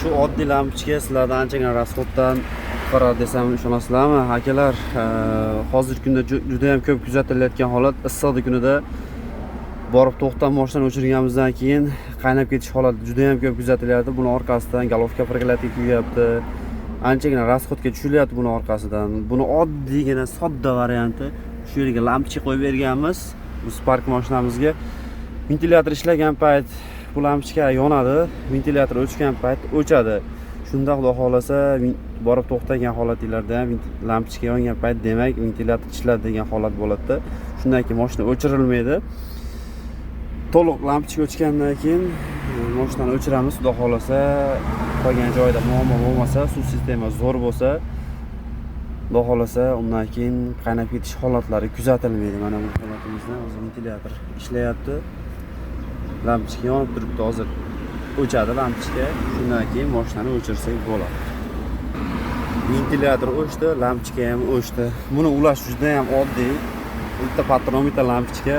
Shu oddiy lampochka sizlardan anchagina rasxoddan qutqaradi desam ishonasizlarmi? Akalar, hozirgi kunda juda ham ko'p kuzatilayotgan holat, issiqda kunida borib to'xtab mashina o'chirganimizdan keyin qaynab ketish holati juda ham ko'p kuzatilyapti. Buni orqasidan galovka prokladka kuyyapti. Anchagina rasxodga tushilyapti buni orqasidan. Buni oddiygina sodda varianti. Shu yerga lampochka qo'yib berganmiz. Bu Spark mashinamizga ventilyator ishlagan payt bu lampochka yonadi, ventilyator o'chgan payt o'chadi. Shunda xudo xolasa borib to'xtagan holatinglarda ham lampochka yongan payt demak ventilyator ishladi degan holat bo'ladi. Shundan keyin mashina o'chirilmaydi. To'liq lampochka o'chgandan keyin mashinani o'chiramiz. Xudo xolasa qolgan joyda muammo bo'lmasa, suv sistema zo'r bo'lsa, xudo xolasa undan keyin qaynab ketish holatlari kuzatilmaydi. Mana bu holatimizda hozir ventilyator ishlayapti. Lampochka yonib turibdi, hozir o'chadi lampochka. Shundan keyin mashinani o'chirsak bo'ladi. Ventilyator o'chdi, lampochka ham o'chdi. Buni ulash juda ham oddiy. Bitta patrometer lampochka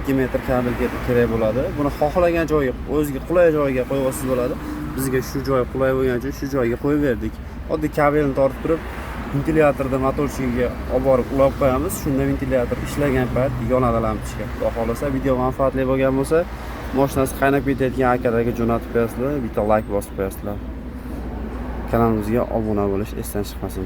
2 metr kabel kerak bo'ladi. Buni xohlagan joyga, o'ziga qulay joyga qo'yib olsangiz bo'ladi. Bizga shu joy qulay bo'lgani uchun shu joyga qo'yib berdik. Oddiy kabelni tortib turib, ventilyatorda motorchiga olib borib ulab qo'yamiz. Shunda ventilyator ishlagan payt yonadi lampochka. Xudo xolasa video manfaatli bo'lgan bo'lsa, mashinasi qaynab ketayotgan akalarga jo'natib qo'yasizlar, bitta like bosib qo'yasizlar. Kanalimizga obuna bo'lish esdan chiqmasin.